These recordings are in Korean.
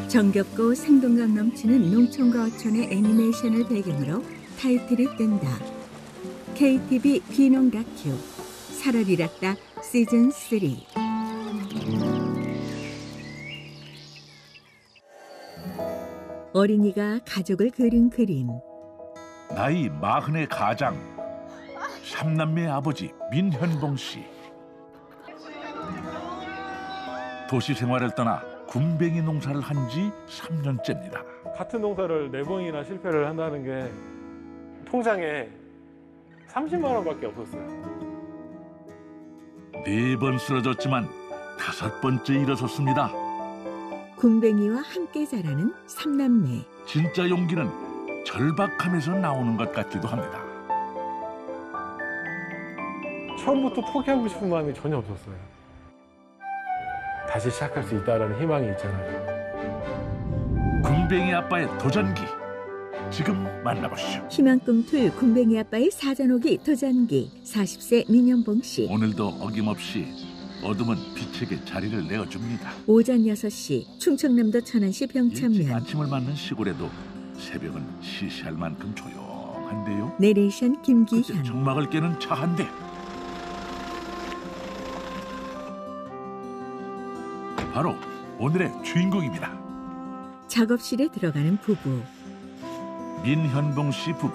정겹고 생동감 넘치는 농촌과 어촌의 애니메이션을 배경으로 타이틀이 뜬다. KTV 귀농 다큐 살얼이락다 시즌 3. 어린이가 가족을 그린 그림. 나이 40의 가장, 3남매의 아버지 민현봉 씨. 도시 생활을 떠나 굼벵이 농사를 한 지 3년째입니다. 같은 농사를 4번이나 실패를 한다는 게 통장에 30만 원밖에 없었어요. 4번 쓰러졌지만 5번째 일어섰습니다. 굼벵이와 함께 자라는 3남매. 진짜 용기는 절박함에서 나오는 것 같기도 합니다. 처음부터 포기하고 싶은 마음이 전혀 없었어요. 다시 시작할 수 있다는 희망이 있잖아요. 굼벵이 아빠의 도전기, 지금 만나보시죠. 희망 꿈틀 굼벵이 아빠의 사전오기 도전기 40세 민현봉 씨. 오늘도 어김없이 어둠은 빛에게 자리를 내어줍니다. 오전 6시 충청남도 천안시 일찍 병천면. 아침을 맞는 시골에도 새벽은 시시할 만큼 조용한데요. 내레이션 그때 김기현. 정막을 깨는 차 한 대. 바로 오늘의 주인공입니다. 작업실에 들어가는 부부. 민현봉 씨 부부.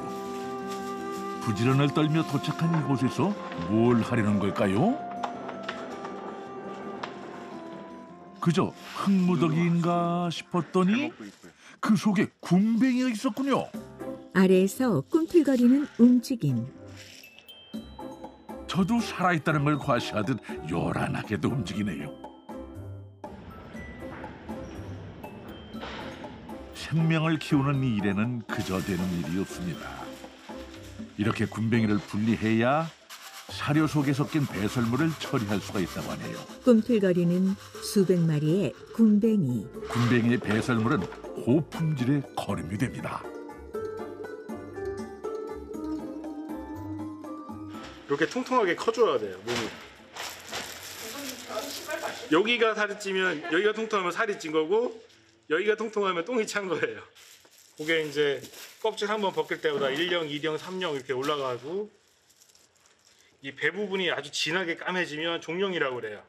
부지런을 떨며 도착한 이곳에서 뭘 하려는 걸까요? 그저 흙무더기인가 싶었더니 그 속에 굼벵이가 있었군요. 아래에서 꿈틀거리는 움직임. 저도 살아있다는 걸 과시하듯 요란하게도 움직이네요. 생명을 키우는 이 일에는 그저 되는 일이 없습니다. 이렇게 굼벵이를 분리해야 사료 속에 섞인 배설물을 처리할 수가 있다고 하네요. 꿈틀거리는 수백 마리의 굼벵이. 굼벵이의 배설물은 고품질의 거름이 됩니다. 이렇게 통통하게 커줘야 돼요, 몸이. 여기가 살이 찌면, 여기가 통통하면 살이 찐 거고, 여기가 통통하면 똥이 찬 거예요. 그게 이제 껍질 한번 벗길 때보다 1령, 2령, 3령 이렇게 올라가고, 이 배 부분이 아주 진하게 까매지면 종령이라고 그래요.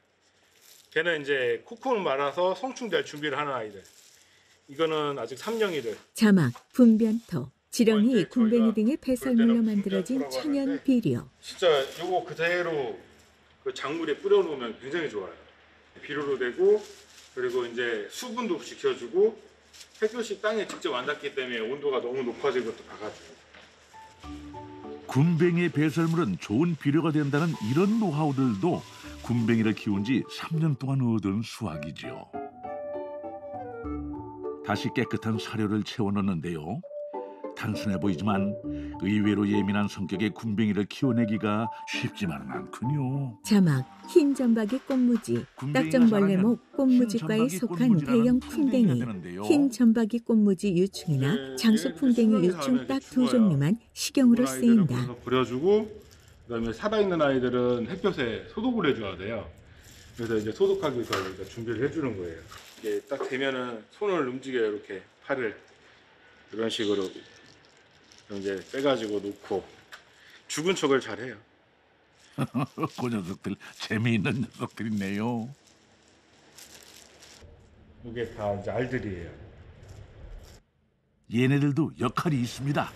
걔는 이제 코코넛 말아서 성충될 준비를 하는 아이들. 이거는 아직 3령이들. 자막, 분변토, 지렁이, 굼벵이 등의 배설물로 만들어진 천연 비료. 진짜 요거 그대로 그 작물에 뿌려놓으면 굉장히 좋아요. 비료로 되고, 그리고 이제 수분도 지켜주고, 햇볕이 땅에 직접 안 닿기 때문에 온도가 너무 높아진 것도 봐가지고. 굼벵이의 배설물은 좋은 비료가 된다는 이런 노하우들도 굼벵이를 키운 지 3년 동안 얻은 수확이지요. 다시 깨끗한 사료를 채워 넣는데요. 단순해 보이지만 의외로 예민한 성격의 굼벵이를 키워내기가 쉽지만은 않군요. 자막, 흰 점박이 꽃무지, 딱정벌레목 꽃무지과에 속한 대형 풍뎅이. 흰 점박이 꽃무지 유충이나 장수 풍뎅이 유충 딱 2종류만 식용으로 쓰인다. 버려주고, 그다음에 살아있는 아이들은 햇볕에 소독을 해줘야 돼요. 그래서 이제 소독하기 위해서 우리가 준비를 해주는 거예요. 이게 딱 되면은 손을 움직여요. 이렇게 팔을 이런 식으로 이제 빼가지고 놓고 죽은 척을 잘해요. 그 녀석들 재미있는 녀석들이네요. 이게 다 이제 알들이에요. 얘네들도 역할이 있습니다.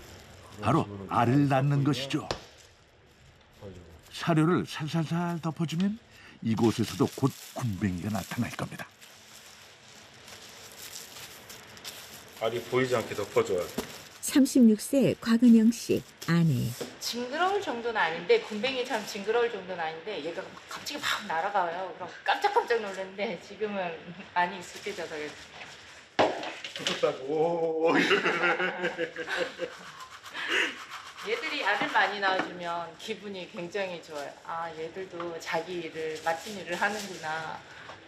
바로 알을 낳는 것이죠. 사료를 살살살 덮어주면 이곳에서도 곧 굼벵이가 나타날 겁니다. 알이 보이지 않게 덮어줘야 돼. 36세 곽은영 씨 아내. 징그러울 정도는 아닌데 굼벵이처럼 징그러울 정도는 아닌데 얘가 갑자기 막 날아가요. 그럼 깜짝깜짝 놀랐는데 지금은 많이 익숙해져서 오. 얘들이 알을 많이 낳아주면 기분이 굉장히 좋아요. 아, 얘들도 자기 일을 맡은 일을 하는구나.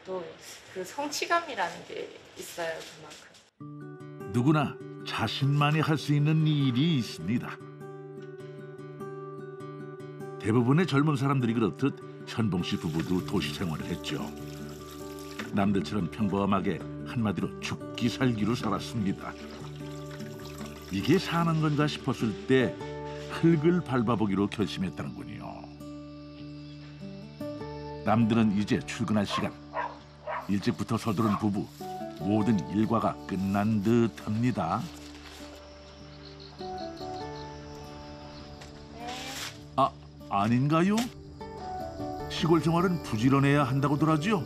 또 그 성취감이라는 게 있어요, 그만큼. 누구나 자신만이 할 수 있는 일이 있습니다. 대부분의 젊은 사람들이 그렇듯 현봉 씨 부부도 도시 생활을 했죠. 남들처럼 평범하게 한마디로 죽기 살기로 살았습니다. 이게 사는 건가 싶었을 때 흙을 밟아보기로 결심했다는군요. 남들은 이제 출근할 시간. 일찍부터 서두른 부부. 모든 일과가 끝난 듯합니다. 아닌가요? 시골 생활은 부지런해야 한다고들 하죠?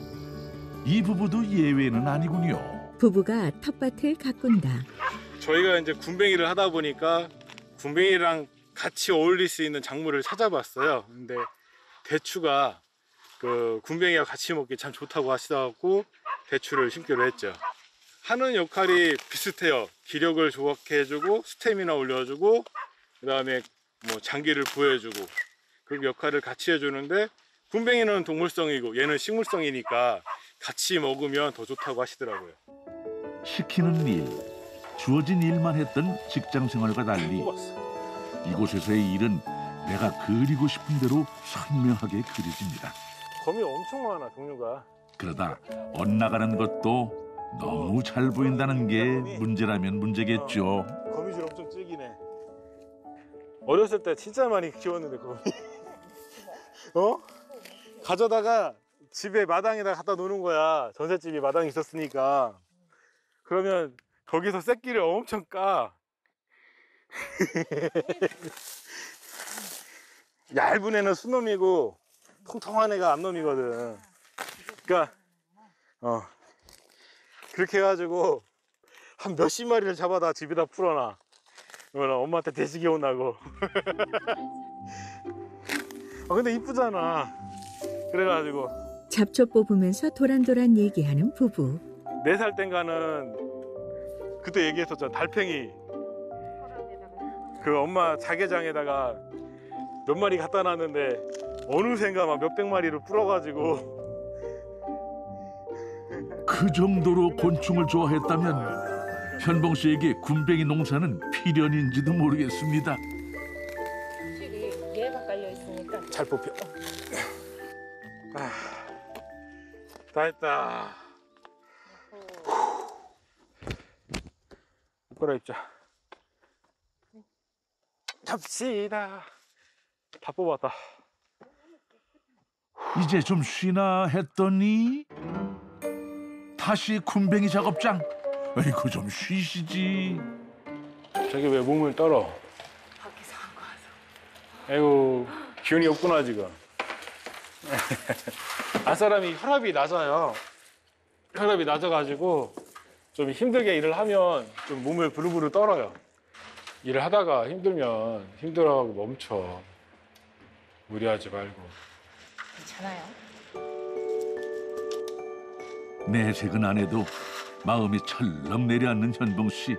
이 부부도 예외는 아니군요. 부부가 텃밭을 가꾼다. 저희가 이제 군뱅이를 하다 보니까 군뱅이랑 같이 어울릴 수 있는 작물을 찾아봤어요. 근데 대추가 그 군뱅이와 같이 먹기 참 좋다고 하시더라고 대추를 심기로 했죠. 하는 역할이 비슷해요. 기력을 좋게 해주고 스태미나 올려주고 그 다음에 뭐 장기를 부여해주고 그 역할을 같이 해주는데 군뱅이는 동물성이고 얘는 식물성이니까 같이 먹으면 더 좋다고 하시더라고요. 시키는 일, 주어진 일만 했던 직장 생활과 달리 이곳에서의 일은 내가 그리고 싶은 대로 선명하게 그려집니다. 검이 엄청 많아, 종류가. 그러다 엇나가는 것도 너무 잘 보인다는 게 문제라면 문제겠죠. 거미줄 엄청 질기네. 어렸을 때 진짜 많이 키웠는데 거미. 가져다가 집에 마당에다 갖다 놓는 거야. 전셋집이 마당이 있었으니까. 그러면 거기서 새끼를 엄청 까. 얇은 애는 순놈이고 통통한 애가 암놈이거든. 그러니까 그렇게 해가지고 한 몇십 마리를 잡아다 집에다 풀어놔. 그러면 엄마한테 돼지기 혼나고. 근데 이쁘잖아. 그래가지고 잡초 뽑으면서 도란도란 얘기하는 부부. 4살 땐가는 그때 얘기했었잖아. 달팽이 그 엄마 자개장에다가 몇 마리 갖다 놨는데 어느샌가 막 몇백 마리를 풀어가지고. 그 정도로 곤충을 좋아했다면 현봉 씨에게 군뱅이 농사는 필연인지도 모르겠습니다. 확실히 얘가 깔려 있으니까 잘 뽑혀. 다 했다. 이거라 입자. 잡시다. 다 뽑았다. 이제 좀 쉬나 했더니 다시 군뱅이 작업장. 아이고 좀 쉬시지. 저기 왜 몸을 떨어? 밖에서 갖고 와서. 아이고 기운이 없구나 지금. 사람이 혈압이 낮아요. 혈압이 낮아가지고 좀 힘들게 일을 하면 좀 몸을 부르부르 떨어요. 일을 하다가 힘들면 힘들어하고 멈춰. 무리하지 말고. 괜찮아요. 내색은 안 해도 마음이 철렁 내려앉는 현봉 씨.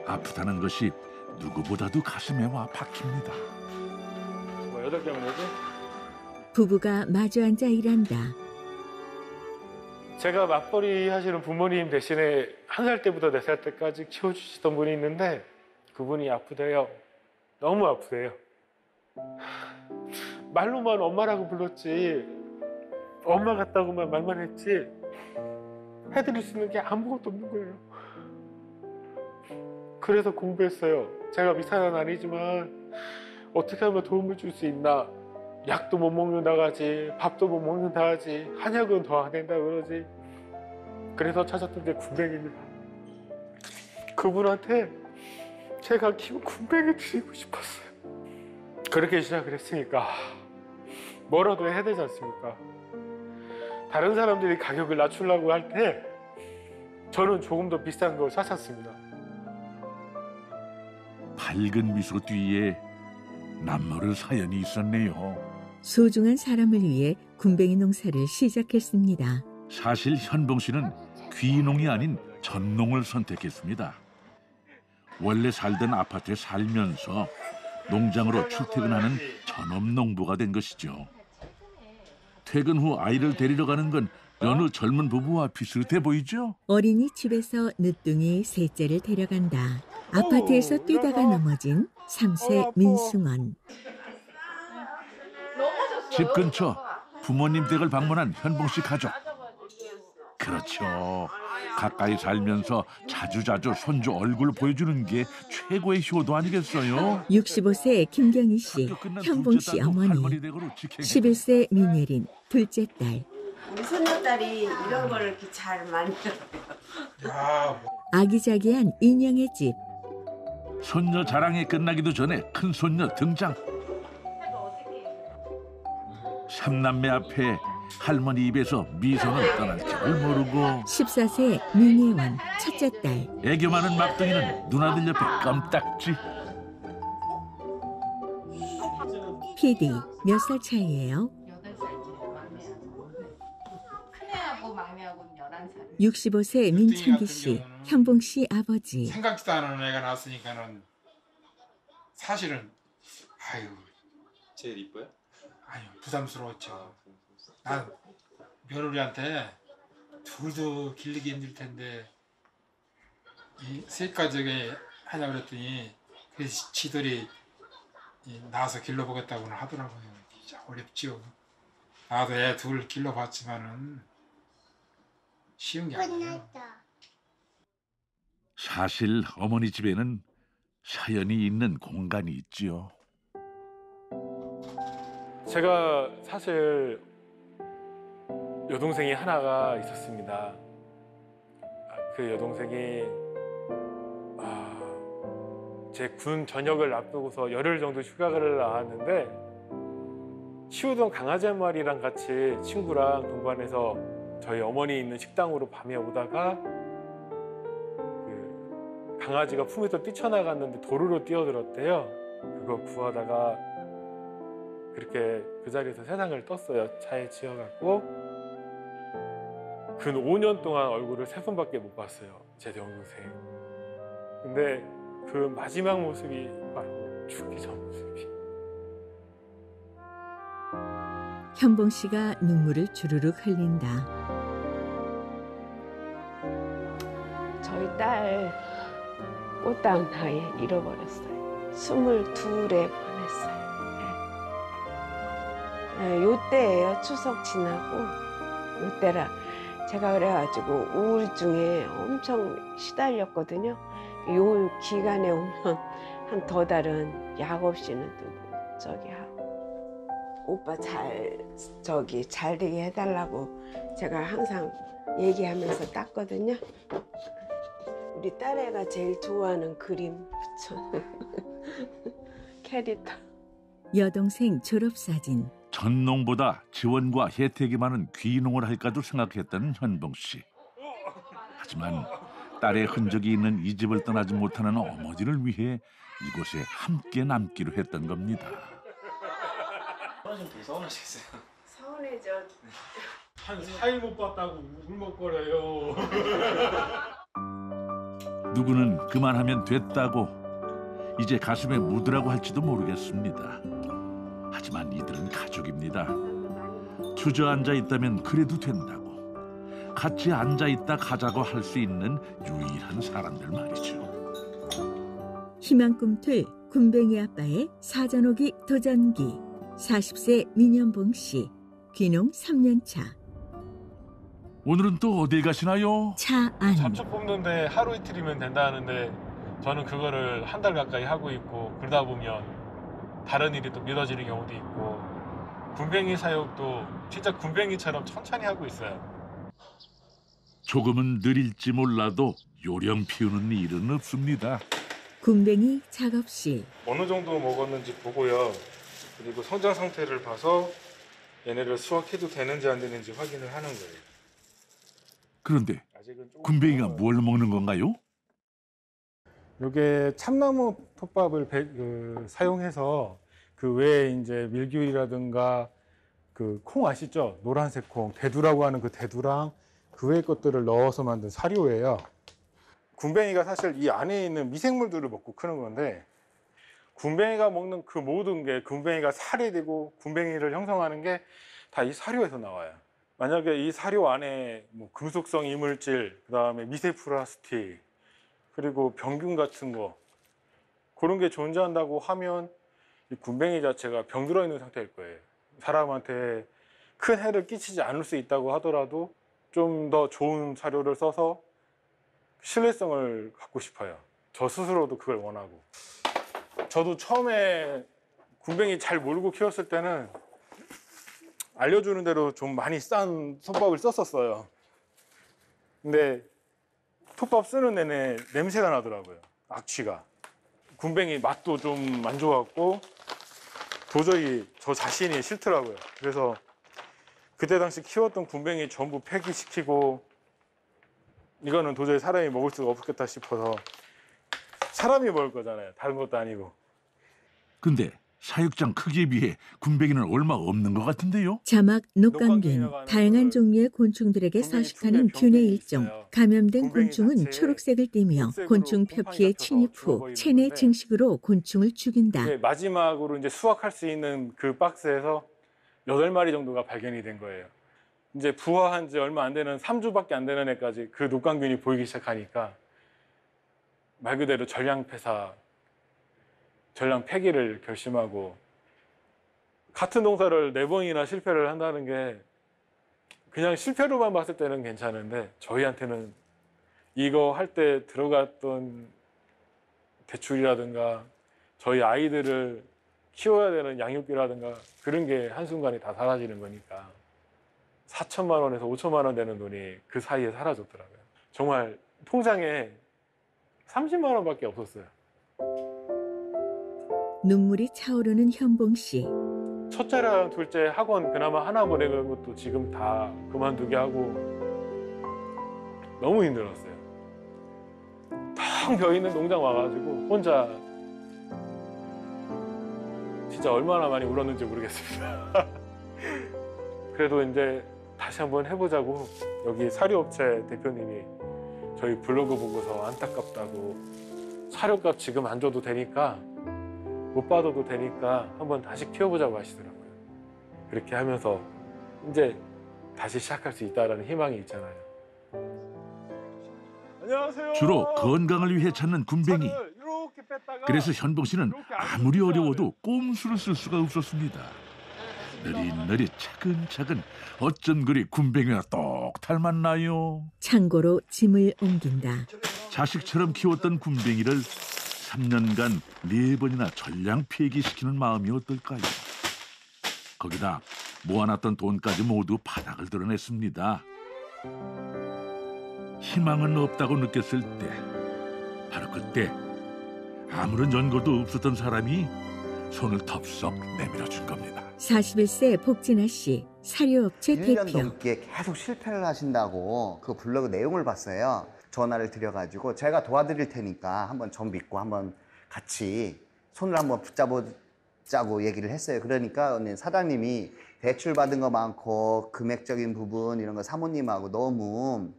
아프다는 것이 누구보다도 가슴에 와 박힙니다. 뭐 8개면 되지? 부부가 마주 앉아 일한다. 제가 맞벌이 하시는 부모님 대신에 1살 때부터 4살 때까지 키워주시던 분이 있는데 그분이 아프대요. 너무 아프대요. 말로만 엄마라고 불렀지 엄마 같다고만 말만 했지 해드릴 수 있는 게 아무것도 없는 거예요. 그래서 공부했어요. 제가 미사는 아니지만 어떻게 하면 도움을 줄 수 있나. 약도 못 먹는다 하지 밥도 못 먹는다 하지 한약은 더 안 된다 그러지. 그래서 찾았던 게 군뱅이입니다. 그분한테 제가 키운 군뱅이 드리고 싶었어요. 그렇게 시작을 했으니까 뭐라도 해야 되지 않습니까? 다른 사람들이 가격을 낮추려고 할 때 저는 조금 더 비싼 걸 찾았습니다. 밝은 미소 뒤에 남모를 사연이 있었네요. 소중한 사람을 위해 군뱅이 농사를 시작했습니다. 사실 현봉 씨는 귀농이 아닌 전농을 선택했습니다. 원래 살던 아파트에 살면서 농장으로 출퇴근하는 전업농부가 된 것이죠. 퇴근 후 아이를 데리러 가는 건 여느 젊은 부부와 비슷해 보이죠? 어린이집에서 늦둥이 셋째를 데려간다. 아파트에서 뛰다가 넘어진 3세 민승원. 집 근처 부모님 댁을 방문한 현봉 씨 가족. 그렇죠. 가까이 살면서 자주자주 손주 얼굴 보여주는 게 최고의 효도 아니겠어요? 65세 김경희 씨, 현봉 씨 어머니, 11세 민예린, 둘째 딸. 우리 손녀딸이 이런 거를 이렇게 잘 만들어요. 아기자기한 인형의 집. 손녀 자랑이 끝나기도 전에 큰 손녀 등장. 삼남매 앞에 할머니 입에서 미소는 떠날 줄을 모르고 14세 민예원, 첫째 딸. 애교 많은 막둥이는 누나들 옆에 껌딱지. PD, 몇 살 차이예요? 8살이에요, 막내하고. 큰애하고 막내하고는 11살. 65세 민창기 씨, 현봉 씨 아버지. 생각지도 않은 애가 낳았으니까는 사실은 아유 제일 이뻐요? 아유 부담스러웠죠. 난 며느리한테 둘도 길르기 힘들 텐데 이 세 가족에 하자 그랬더니 그래서 지들이 낳아서 길러보겠다고는 하더라고요. 진짜 어렵죠. 나도 애 둘 길러봤지만은 쉬운 게 아니에요. 사실 어머니 집에는 사연이 있는 공간이 있지요. 제가 사실 여동생이 하나가 있었습니다. 그 여동생이 제 군 전역을 앞두고서 열흘 정도 휴가를 나왔는데 키우던 강아지 한 마리랑 같이 친구랑 동반해서 저희 어머니 있는 식당으로 밤에 오다가 그 강아지가 품에서 뛰쳐나갔는데 도로로 뛰어들었대요. 그거 구하다가 그렇게 그 자리에서 세상을 떴어요. 차에 치여갖고 근 5년 동안 얼굴을 3번밖에 못 봤어요. 제 동생. 근데 그 마지막 모습이 바로 죽기 전 모습이. 현봉 씨가 눈물을 주르륵 흘린다. 저희 딸 꽃다운 나이에 잃어버렸어요. 22에 보냈어요. 네. 요때예요. 추석 지나고 요때라 제가 그래가지고 우울증에 엄청 시달렸거든요. 요 기간에 오면 한 더 달은 약 없이는 또 저기 하고 오빠 잘 되게 해달라고 제가 항상 얘기하면서 땄거든요. 우리 딸애가 제일 좋아하는 그림 붙여 캐릭터. 여동생 졸업사진. 전농보다 지원과 혜택이 많은 귀농을 할까도 생각했다는 현봉 씨. 하지만 딸의 흔적이 있는 이 집을 떠나지 못하는 어머니를 위해 이곳에 함께 남기로 했던 겁니다. 되게 서운하시겠어요? 서운해져. 한 4일 못 봤다고 울먹거려요. 누구는 그만하면 됐다고 이제 가슴에 묻으라고 할지도 모르겠습니다. 하지만 이들은 가족입니다. 주저앉아 있다면 그래도 된다고. 같이 앉아있다 가자고 할 수 있는 유일한 사람들 말이죠. 희망 꿈틀 군뱅이 아빠의 사전오기 도전기. 40세 민현봉 씨, 귀농 3년 차. 오늘은 또 어딜 가시나요? 차안. 잡초 뽑는데 하루 이틀이면 된다는데 저는 그거를 한 달 가까이 하고 있고 그러다 보면 다른 일이 또 미뤄지는 경우도 있고 군뱅이 사육도 진짜 군뱅이처럼 천천히 하고 있어요. 조금은 느릴지 몰라도 요령 피우는 일은 없습니다. 군뱅이 작업실. 어느 정도 먹었는지 보고요. 그리고 성장 상태를 봐서 얘네를 수확해도 되는지 안 되는지 확인을 하는 거예요. 그런데 아직은 조금 군뱅이가 뭘 먹는 건가요? 이게 참나무 톱밥을 사용해서 그 외에 이제 밀귤이라든가 그 콩 아시죠? 노란색 콩, 대두라고 하는 그 대두랑 그 외의 것들을 넣어서 만든 사료예요. 군뱅이가 사실 이 안에 있는 미생물들을 먹고 크는 건데 군뱅이가 먹는 그 모든 게 군뱅이가 살이 되고 군뱅이를 형성하는 게 다 이 사료에서 나와요. 만약에 이 사료 안에 뭐 금속성 이물질, 그다음에 미세 플라스틱, 그리고 병균 같은 거 그런 게 존재한다고 하면 이 군뱅이 자체가 병들어 있는 상태일 거예요. 사람한테 큰 해를 끼치지 않을 수 있다고 하더라도 좀 더 좋은 사료를 써서 신뢰성을 갖고 싶어요. 저 스스로도 그걸 원하고. 저도 처음에 군뱅이 잘 모르고 키웠을 때는 알려주는 대로 좀 많이 싼 톱밥을 썼었어요. 근데 톱밥 쓰는 내내 냄새가 나더라고요. 악취가. 군뱅이 맛도 좀 안 좋았고 도저히 저 자신이 싫더라고요. 그래서 그때 당시 키웠던 군뱅이 전부 폐기시키고 이거는 도저히 사람이 먹을 수가 없겠다 싶어서 사람이 먹을 거잖아요. 다른 것도 아니고. 근데 사육장 크기에 비해 군뱅이는 얼마 없는 것 같은데요? 자막 녹광균, 녹광균이라고 하는 다양한 걸 종류의 곤충들에게 군뱅이 서식하는 특유의 균의 병균이 일종. 있어요. 감염된 군뱅이 곤충은 자체에 초록색을 띠며 흰색으로 곤충 곰팡이가 표피에 펴서 침입 후 죽어버리는 체내 건데 증식으로 곤충을 죽인다. 이제 마지막으로 이제 수확할 수 있는 그 박스에서 8마리 정도가 발견이 된 거예요. 이제 부화한 지 얼마 안 되는 3주밖에 안 되는 애까지 그 녹광균이 보이기 시작하니까 말 그대로 전량 폐기를 결심하고 같은 농사를 4번이나 실패를 한다는 게 그냥 실패로만 봤을 때는 괜찮은데 저희한테는 이거 할 때 들어갔던 대출이라든가 저희 아이들을 키워야 되는 양육비라든가 그런 게 한순간에 다 사라지는 거니까 4천만 원에서 5천만 원 되는 돈이 그 사이에 사라졌더라고요. 정말 통장에 30만 원밖에 없었어요. 눈물이 차오르는 현봉 씨. 첫째랑 둘째 학원 그나마 하나 보내는 것도 지금 다 그만두게 하고 너무 힘들었어요. 텅 비어있는 농장 와가지고 혼자 진짜 얼마나 많이 울었는지 모르겠습니다. 그래도 이제 다시 한번 해보자고 여기 사료업체 대표님이 저희 블로그 보고서 안타깝다고 사료값 지금 안 줘도 되니까 못 받아도 되니까 한번 다시 키워보자고 하시더라고요. 그렇게 하면서 이제 다시 시작할 수 있다는 희망이 있잖아요. 안녕하세요. 주로 건강을 위해 찾는 군뱅이. 살을 이렇게 뺐다가 그래서 현봉 씨는 이렇게 안 아무리 씻어야 어려워도 꼼수를 쓸 수가 없었습니다. 느릿느릿 차근차근 어쩜 그리 군뱅이와 똑 닮았나요? 창고로 짐을 옮긴다. 자식처럼 키웠던 군뱅이를 3년간 4번이나 전량 폐기시키는 마음이 어떨까요? 거기다 모아놨던 돈까지 모두 바닥을 드러냈습니다. 희망은 없다고 느꼈을 때, 바로 그때 아무런 연고도 없었던 사람이 손을 덥석 내밀어준 겁니다. 41세 복진아 씨, 사료업체 1년 대표. 넘게 계속 실패를 하신다고 그 블로그 내용을 봤어요. 전화를 드려가지고 제가 도와드릴 테니까 한번 전 믿고 한번 같이 손을 한번 붙잡자고 얘기를 했어요. 그러니까 사장님이 대출 받은 거 많고 금액적인 부분 이런 거 사모님하고 너무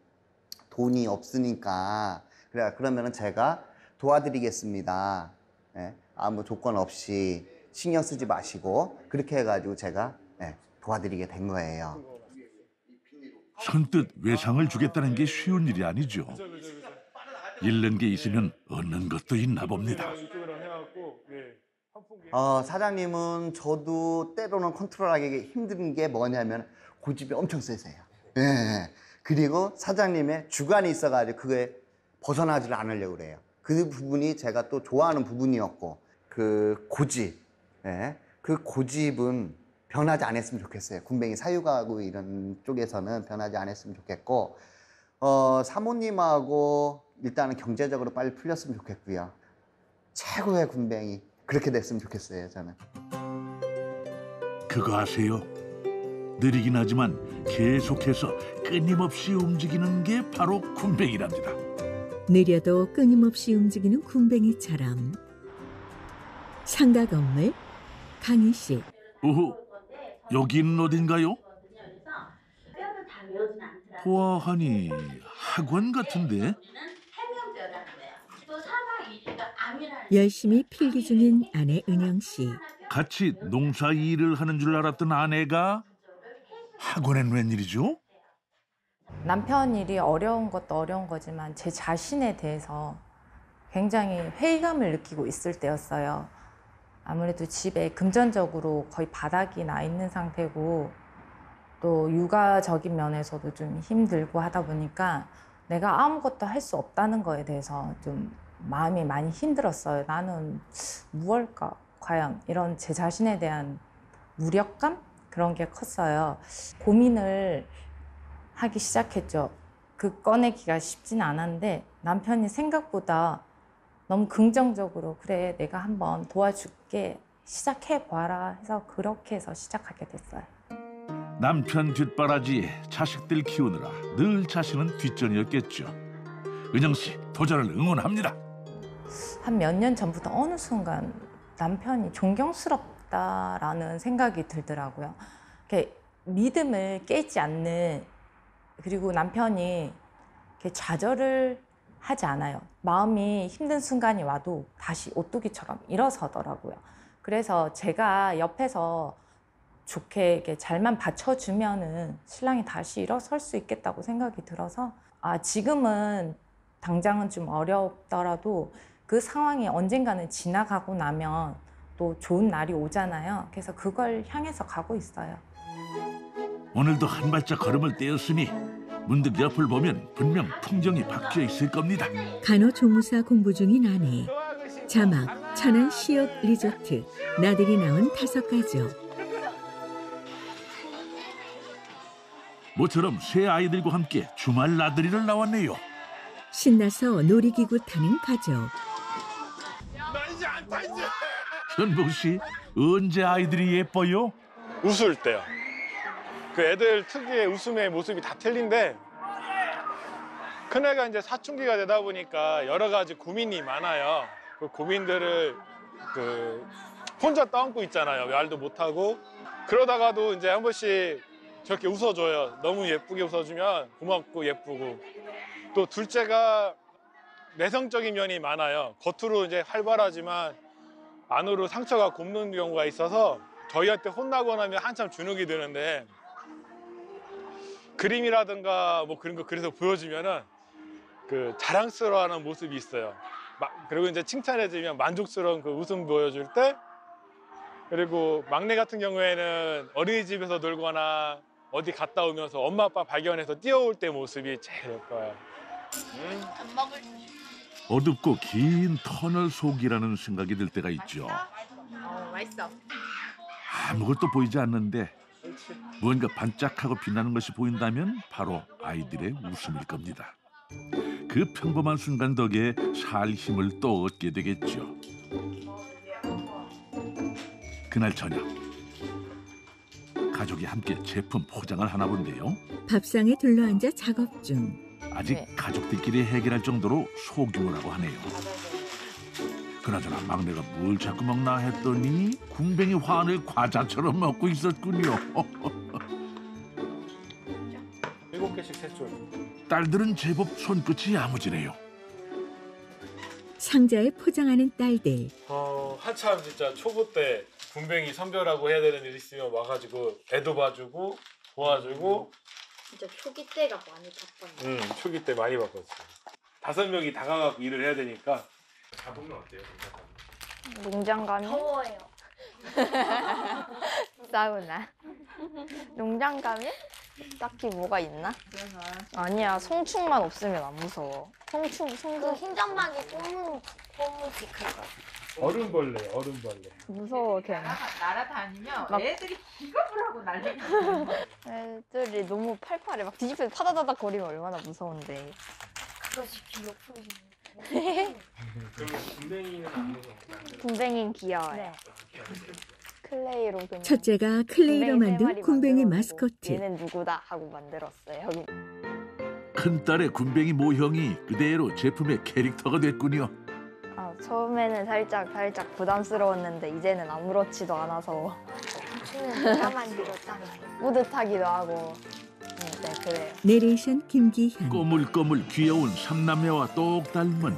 돈이 없으니까 그래 그러면은 제가 도와드리겠습니다. 예, 아무 조건 없이 신경 쓰지 마시고 그렇게 해가지고 제가 도와드리게 된 거예요. 선뜻 외상을 주겠다는 게 쉬운 일이 아니죠. 잃는 게 있으면 얻는 것도 있나 봅니다. 사장님은 저도 때로는 컨트롤하기 힘든 게 뭐냐면 고집이 엄청 세세요. 예. 그리고 사장님의 주관이 있어가지고 그거에 벗어나지를 않으려고 그래요. 그 부분이 제가 또 좋아하는 부분이었고 그 고집, 그 고집은 변하지 않았으면 좋겠어요. 군뱅이 사육하고 이런 쪽에서는 변하지 않았으면 좋겠고 사모님하고 일단은 경제적으로 빨리 풀렸으면 좋겠고요. 최고의 군뱅이 그렇게 됐으면 좋겠어요. 저는. 그거 아세요? 느리긴 하지만 계속해서 끊임없이 움직이는 게 바로 군뱅이랍니다. 느려도 끊임없이 움직이는 군뱅이처럼. 상가 건물, 강희 씨. 오호, 여긴 어딘가요? 보아하니 학원 같은데? 열심히 필기 중인 아내 은영 씨. 같이 농사 일을 하는 줄 알았던 아내가 학원엔 웬일이죠? 남편 일이 어려운 것도 어려운 거지만 제 자신에 대해서 굉장히 회의감을 느끼고 있을 때였어요. 아무래도 집에 금전적으로 거의 바닥이 나 있는 상태고 또 육아적인 면에서도 좀 힘들고 하다 보니까 내가 아무것도 할 수 없다는 거에 대해서 좀 마음이 많이 힘들었어요. 나는 무엇일까? 과연 이런 제 자신에 대한 무력감? 그런 게 컸어요. 고민을 하기 시작했죠. 그 꺼내기가 쉽진 않았는데 남편이 생각보다 너무 긍정적으로 그래 내가 한번 도와줄게 시작해봐라 해서 그렇게 해서 시작하게 됐어요. 남편 뒷바라지에 자식들 키우느라 늘 자신은 뒷전이었겠죠. 은영 씨 도전을 응원합니다. 한 몇 년 전부터 어느 순간 남편이 존경스럽다라는 생각이 들더라고요. 이렇게 믿음을 깨지 않는, 그리고 남편이 이렇게 좌절을 하지 않아요. 마음이 힘든 순간이 와도 다시 오뚜기처럼 일어서더라고요. 그래서 제가 옆에서 좋게 이렇게 잘만 받쳐주면은 신랑이 다시 일어설 수 있겠다고 생각이 들어서 지금은 당장은 좀 어렵더라도 그 상황이 언젠가는 지나가고 나면 또 좋은 날이 오잖아요. 그래서 그걸 향해서 가고 있어요. 오늘도 한 발짝 걸음을 떼었으니 문득 옆을 보면 분명 풍경이 바뀌어 있을 겁니다. 간호조무사 공부 중인 아내. 자막, 천안 시욕 리조트, 나들이 나온 5가족. 모처럼 새 아이들과 함께 주말 나들이를 나왔네요. 신나서 놀이기구 타는 가족. 현복 씨, 언제 아이들이 예뻐요? 웃을 때요. 그 애들 특유의 웃음의 모습이 다 틀린데 큰애가 이제 사춘기가 되다 보니까 여러 가지 고민이 많아요. 그 고민들을 혼자 떠안고 있잖아요. 말도 못하고. 그러다가도 이제 한 번씩 저렇게 웃어줘요. 너무 예쁘게 웃어주면 고맙고 예쁘고. 또 둘째가 내성적인 면이 많아요. 겉으로 이제 활발하지만 안으로 상처가 곱는 경우가 있어서 저희한테 혼나고 나면 한참 주눅이 드는데 그림이라든가 뭐 그런 거 그래서 보여주면은 그 자랑스러워하는 모습이 있어요. 그리고 이제 칭찬해주면 만족스러운 그 웃음 보여줄 때, 그리고 막내 같은 경우에는 어린이집에서 놀거나 어디 갔다 오면서 엄마 아빠 발견해서 뛰어올 때 모습이 제일 예뻐요. 안 먹을. 어둡고 긴 터널 속이라는 생각이 들 때가 있죠. 맛있어. 아무것도 보이지 않는데 무언가 반짝하고 빛나는 것이 보인다면 바로 아이들의 웃음일 겁니다. 그 평범한 순간 덕에 살 힘을 또 얻게 되겠죠. 그날 저녁 가족이 함께 제품 포장을 하나 본데요. 밥상에 둘러앉아 작업 중. 아직 가족들끼리 해결할 정도로 소규모라고 하네요. 그나저나 막내가 뭘 자꾸 먹나 했더니 군뱅이 환을 과자처럼 먹고 있었군요. 7개씩 3줄. 딸들은 제법 손끝이 야무지네요. 상자에 포장하는 딸들. 한참 진짜 초보 때 군뱅이 선별하고 해야 되는 일 있으면 와가지고 애도 봐주고 도와주고. 진짜 초기 때가 많이 바빴네. 초기 때 많이 바빴어요. 5명이 다 가갖고 일을 해야 되니까. 잡으면 어때요? 농장 가면? 더워요. 싸우나? 농장 가면? 딱히 뭐가 있나? 아니야, 송충만 없으면 안 무서워. 송충. 그 흰점막이 꼬무지 그거. 얼음벌레. 무서워 그냥. 날아다니면 막- 애들이 기겁을 하고 난리가. 애들이 너무 팔팔해. 막 뒤집혀서 파다다닥 거리면 얼마나 무서운데. 그것이 귀엽고. 그러면 군뱅이는 안 무서워요? 군뱅이는 귀여워요. 클레이로 그냥. 첫째가 클레이로 군뱅이 만든 3마리 군뱅이 만들어보고 마스코트. 얘는 누구다 하고 만들었어요. 큰딸의 군뱅이 모형이 그대로 제품의 캐릭터가 됐군요. 처음에는 살짝 부담스러웠는데 이제는 아무렇지도 않아서 내가 만들었잖아요. 뿌듯하기도 하고. 네, 그래요. 내레이션 김기현. 꼬물꼬물 귀여운 3남매와 똑 닮은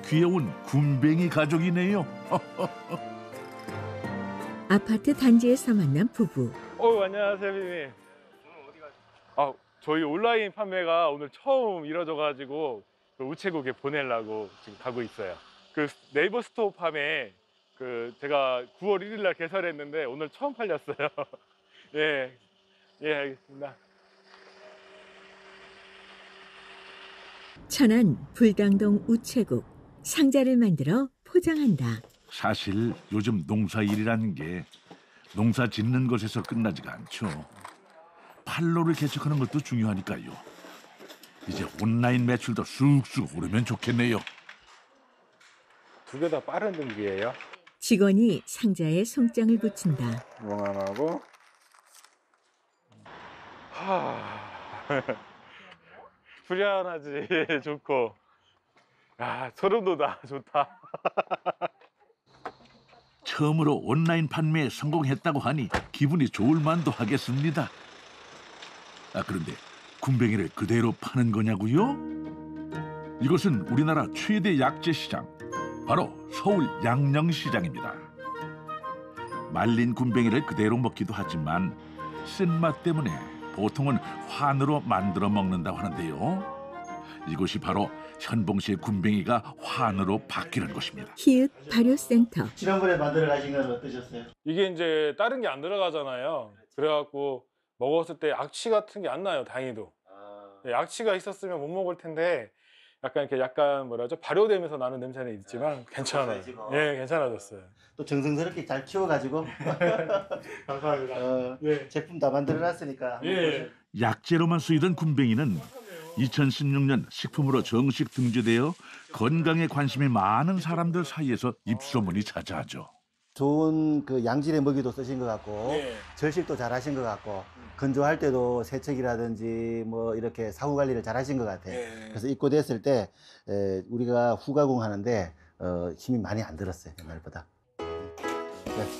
귀여운 군뱅이 가족이네요. 아파트 단지에서 만난 부부. 안녕하세요, 피디님. 저희 온라인 판매가 오늘 처음 이뤄져가지고 우체국에 보내려고 지금 가고 있어요. 그 네이버 스토어 팜에 제가 9월 1일 날 개설했는데 오늘 처음 팔렸어요. 예, 알겠습니다. 천안 불당동 우체국 상자를 만들어 포장한다. 사실 요즘 농사일이라는 게 농사 짓는 것에서 끝나지가 않죠. 판로를 개척하는 것도 중요하니까요. 이제 온라인 매출도 쑥쑥 오르면 좋겠네요. 두 개 다 빠른 등기예요. 직원이 상자에 송장을 붙인다. 명함하고 후련하지. 좋고. 야, 소름 돋아. 좋다. 처음으로 온라인 판매에 성공했다고 하니 기분이 좋을 만도 하겠습니다. 그런데 군뱅이를 그대로 파는 거냐고요? 이것은 우리나라 최대 약재 시장, 바로 서울 양령시장입니다. 말린 군뱅이를 그대로 먹기도 하지만 쓴맛 때문에 보통은 환으로 만들어 먹는다고 하는데요. 이곳이 바로 현봉시의 군뱅이가 환으로 바뀌는 곳입니다. 히읗 발효센터. 지난번에 만들어 가신 건 어떠셨어요? 이게 이제 다른 게 안 들어가잖아요. 그래갖고 먹었을 때 악취 같은 게 안 나요. 다행히도. 악취가 있었으면 못 먹을 텐데 약간 뭐라죠? 발효되면서 나는 냄새는 있지만 괜찮아요. 예, 괜찮아졌어요. 또 정성스럽게 잘 키워가지고 감사합니다. 네. 제품 다 만들어놨으니까. 예. 약재로만 쓰이던 군뱅이는 2016년 식품으로 정식 등재되어 건강에 관심이 많은 사람들 사이에서 입소문이 자자하죠. 좋은 그 양질의 먹이도 쓰신 것 같고 네. 절식도 잘 하신 것 같고 건조할 때도 세척이라든지 뭐 이렇게 사후 관리를 잘 하신 것 같아요. 네. 그래서 입고됐을 때 우리가 후가공하는데 힘이 많이 안 들었어요. 옛날보다.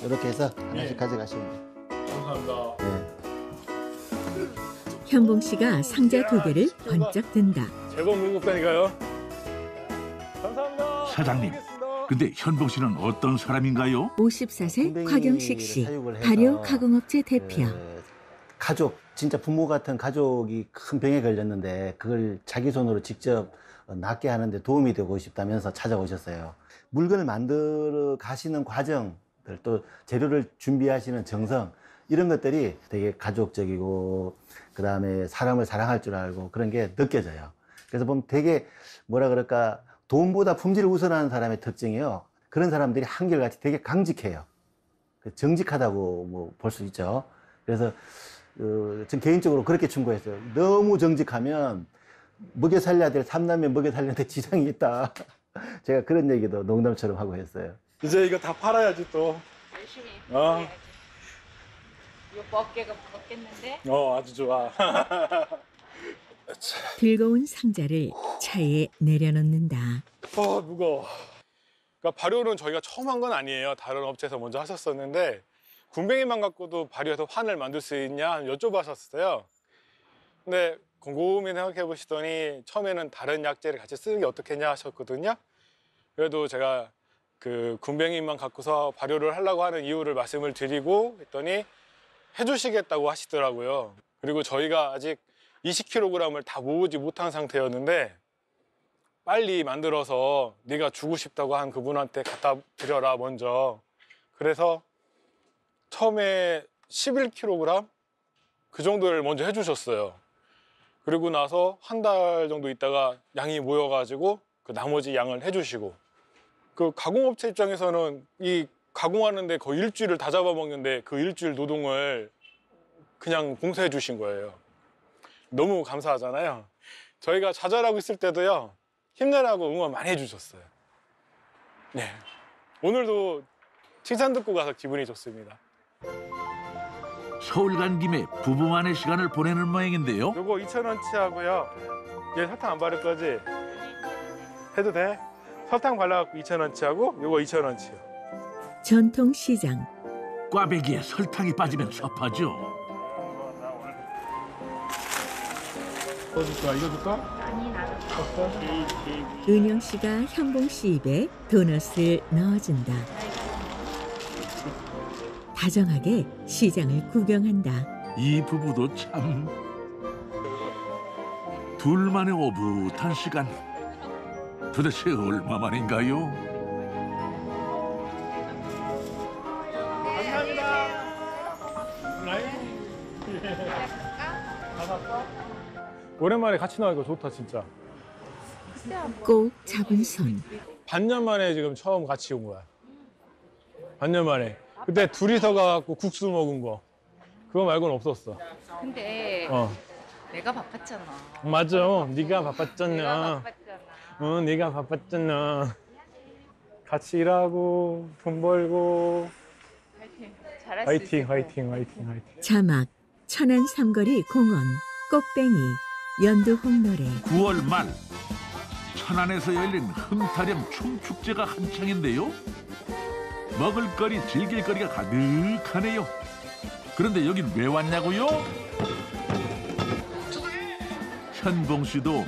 이렇게 해서 하나씩 네. 가져가시면 돼요. 감사합니다. 네. 현봉 씨가 상자 2개를 번쩍 든다. 제법 무겁다니까요. 감사합니다. 사장님, 근데 현봉 씨는 어떤 사람인가요? 54세 곽영식 씨, 발효 가공업체 대표. 가족, 진짜 부모 같은 가족이 큰 병에 걸렸는데 그걸 자기 손으로 직접 낫게 하는데 도움이 되고 싶다면서 찾아오셨어요. 물건을 만들어 가시는 과정들, 또 재료를 준비하시는 정성, 이런 것들이 되게 가족적이고 그다음에 사람을 사랑할 줄 알고 그런 게 느껴져요. 그래서 보면 되게 뭐라 그럴까, 돈보다 품질을 우선하는 사람의 특징이에요. 그런 사람들이 한결같이 되게 강직해요. 정직하다고 뭐 볼 수 있죠. 그래서 전 개인적으로 그렇게 충고했어요. 너무 정직하면 먹여 살려야 될 3남매 먹여 살리는데 지장이 있다. 제가 그런 얘기도 농담처럼 하고 했어요. 이제 이거 다 팔아야지 또. 열심히. 어. 이거 먹게가 무겁겠는데? 아주 좋아. 들고 온 상자를 차에 내려놓는다. 무거워. 그러니까 발효는 저희가 처음 한 건 아니에요. 다른 업체에서 먼저 하셨었는데 군뱅이만 갖고도 발효해서 환을 만들 수 있냐 여쭤보셨어요. 근데 곰곰이 생각해 보시더니 처음에는 다른 약재를 같이 쓰는 게 어떻겠냐 하셨거든요. 그래도 제가 그 군뱅이만 갖고서 발효를 하려고 하는 이유를 말씀을 드리고 했더니 해주시겠다고 하시더라고요. 그리고 저희가 아직 20kg을 다 모으지 못한 상태였는데 빨리 만들어서 네가 주고 싶다고 한 그분한테 갖다 드려라 먼저. 그래서 처음에 11kg 그 정도를 먼저 해주셨어요. 그리고 나서 한 달 정도 있다가 양이 모여가지고 그 나머지 양을 해주시고, 그 가공업체 입장에서는 이 가공하는데 거의 일주일을 다 잡아먹는데 그 일주일 노동을 그냥 봉사해 주신 거예요. 너무 감사하잖아요. 저희가 좌절하고 있을 때도요, 힘내라고 응원 많이 해주셨어요. 네, 오늘도 칭찬 듣고 가서 기분이 좋습니다. 서울 간 김에 부부만의 시간을 보내는 모양인데요. 요거 2,000원치 하고요. 얘 설탕 안 바를 거지? 해도 돼? 설탕 발라갖고 2,000원치 하고 요거 2,000원치요. 전통시장. 꽈배기에 설탕이 빠지면 섭하죠. 이거 줄까? 이거 줄까? 아니, 나도. 은영 씨가 현봉 씨 입에 도넛을 넣어준다. 다정하게 시장을 구경한다. 이 부부도 참 둘만의 오붓한 시간. 도대체 얼마 만인가요? 감사합니다. 오랜만에 같이 나오니까 좋다 진짜. 꼭 잡은 손. 반년 만에 지금 처음 같이 온 거야. 반년 만에. 그때 둘이서 가갖고 국수 먹은 거. 그거 말고는 없었어. 근데 내가 바빴잖아. 맞아. 네가 바빴잖아. 내가 바빴잖아. 네가 바빴잖아. 같이 일하고 돈 벌고. 화이팅. 잘할 수 화이팅, 있을 화이팅, 화이팅, 화이팅. 자막, 천안 삼거리 공원, 꽃뱅이, 연두홍 노래. 9월 말 천안에서 열린 흥타령 춤축제가 한창인데요. 먹을거리, 즐길거리가 가득하네요. 그런데 여긴 왜 왔냐고요? 현봉 씨도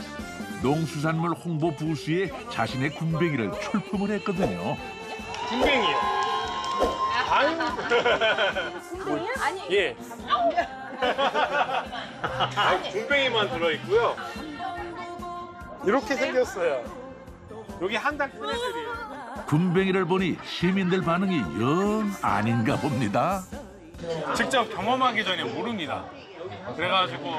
농수산물 홍보 부스에 자신의 군뱅이를 출품을 했거든요. 군뱅이요. 아유. 군뱅이요? 아니. 예. 군뱅이만 들어있고요. 이렇게 생겼어요. 여기 한당 큰 애들이에요. 군뱅이를 보니 시민들 반응이 영 아닌가 봅니다. 직접 경험하기 전에 모릅니다. 그래가지고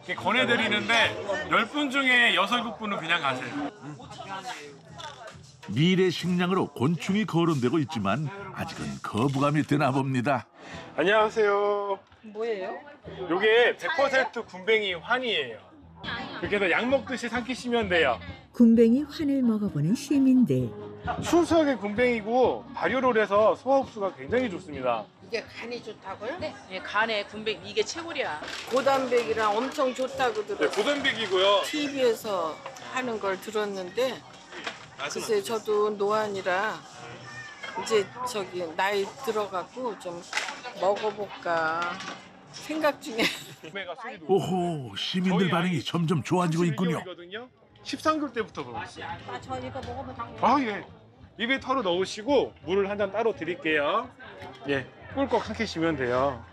이렇게 권해드리는데 10분 중에 6, 7분은 그냥 가세요. 미래 식량으로 곤충이 거론되고 있지만 아직은 거부감이 드나 봅니다. 안녕하세요. 뭐예요? 요게 100% 군뱅이 환이에요. 그렇게 해서 약 먹듯이 삼키시면 돼요. 군뱅이 환을 먹어보는 시민들. 순수하게 군뱅이고 발효를 해서 소화 흡수가 굉장히 좋습니다. 이게 간이 좋다고요? 네. 예, 간에 군뱅 이게 최고야. 고단백이랑 엄청 좋다고 네, 들었어요. 고단백이고요. TV에서 하는 걸 들었는데 글쎄 저도 노안이라 이제 저기 나이 들어갖고 좀 먹어볼까 생각 중에. 오호, 시민들 반응이 점점 좋아지고 있군요. 13개월 때부터 먹었어요. 저 이거 먹으면 아, 예. 입에 털어 넣으시고 물을 한 잔 따로 드릴게요. 예, 꿀꺽 삼키시면 돼요.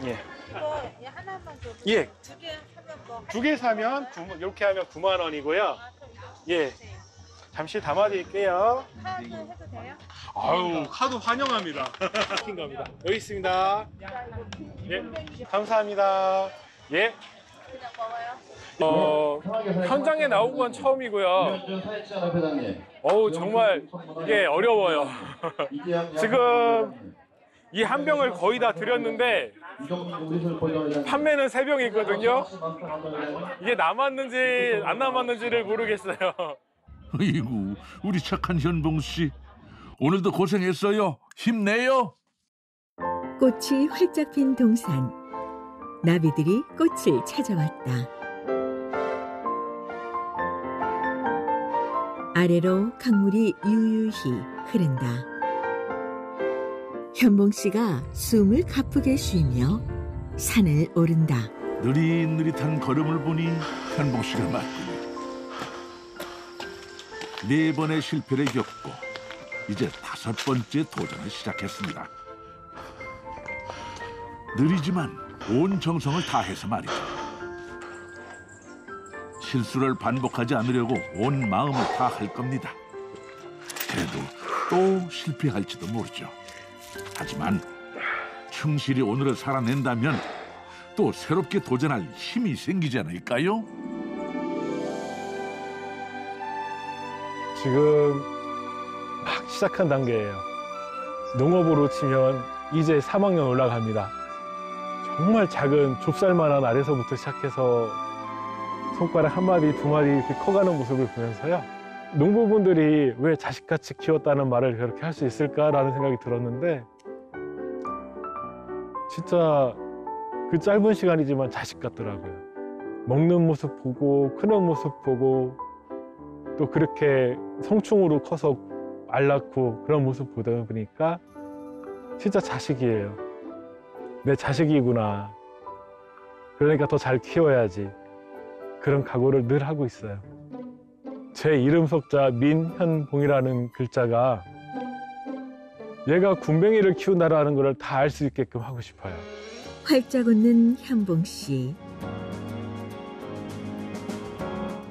예. 이거 하나만 줘. 예. 2개 사면 뭐? 2개 사면 이렇게 하면 9만 원이고요. 예. 잠시 담아드릴게요. 카드 해도 돼요? 아유, 카드 환영합니다. 킨 겁니다. 여기 있습니다. 예, 감사합니다. 예. 현장에 나온 건 처음이고요. 어우, 정말 이게 어려워요. 지금 이 한 병을 거의 다 드렸는데 판매는 3병이 있거든요. 이게 남았는지 안 남았는지를 모르겠어요. 아이고, 우리 착한 현봉 씨. 오늘도 고생했어요. 힘내요. 꽃이 활짝 핀 동산. 나비들이 꽃을 찾아왔다. 아래로 강물이 유유히 흐른다. 현봉 씨가 숨을 가쁘게 쉬며 산을 오른다. 느릿느릿한 걸음을 보니 현봉 씨가 맞군요. 4번의 실패를 겪고 이제 5번째 도전을 시작했습니다. 느리지만 온 정성을 다해서 말이죠. 실수를 반복하지 않으려고 온 마음을 다할 겁니다. 그래도 또 실패할지도 모르죠. 하지만 충실히 오늘을 살아낸다면 또 새롭게 도전할 힘이 생기지 않을까요? 지금 막 시작한 단계예요. 농업으로 치면 이제 3학년 올라갑니다. 정말 작은 좁쌀만한 알에서부터 시작해서 손가락 1마디, 2마디 이렇게 커가는 모습을 보면서요. 농부분들이 왜 자식같이 키웠다는 말을 그렇게 할 수 있을까라는 생각이 들었는데 진짜 그 짧은 시간이지만 자식 같더라고요. 먹는 모습 보고 크는 모습 보고 또 그렇게 성충으로 커서 알 낳고 그런 모습 보다 보니까 진짜 자식이에요. 내 자식이구나. 그러니까 더 잘 키워야지. 그런 각오를 늘 하고 있어요. 제 이름 석자 민현봉이라는 글자가 얘가 군뱅이를 키운다라는 걸 다 알 수 있게끔 하고 싶어요. 활짝 웃는 현봉 씨.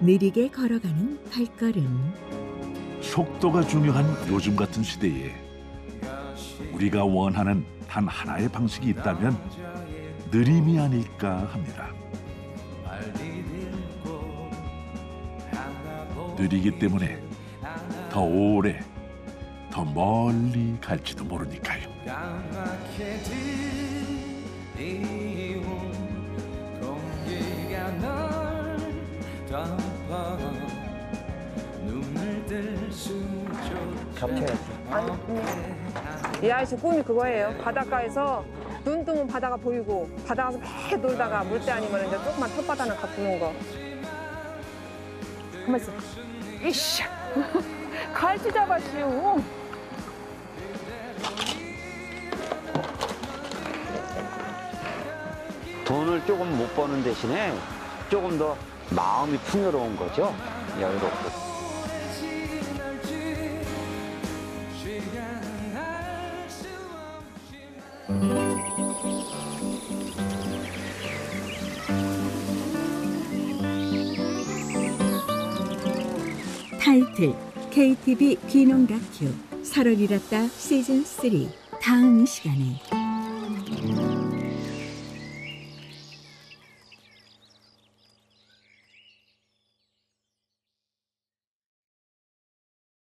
느리게 걸어가는 발걸음. 속도가 중요한 요즘 같은 시대에 우리가 원하는 단 하나의 방식이 있다면 느림이 아닐까 합니다. 느리기 때문에 더 오래, 더 멀리 갈지도 모르니까요. 이 아저씨 꿈이 그거예요. 바닷가에서 눈 뜨면 바다가 보이고 바다가서 매 놀다가 물때 아니면 이제 조그만 텃밭 하나 가꾸는 거. 가만 있어. 이씨, 갈치 잡았시오. 돈을 조금 못 버는 대신에 조금 더 마음이 풍요로운 거죠. 여유롭고. 타이틀 KTV 귀농 다큐 8월 1왔다 시즌 3 다음 시간에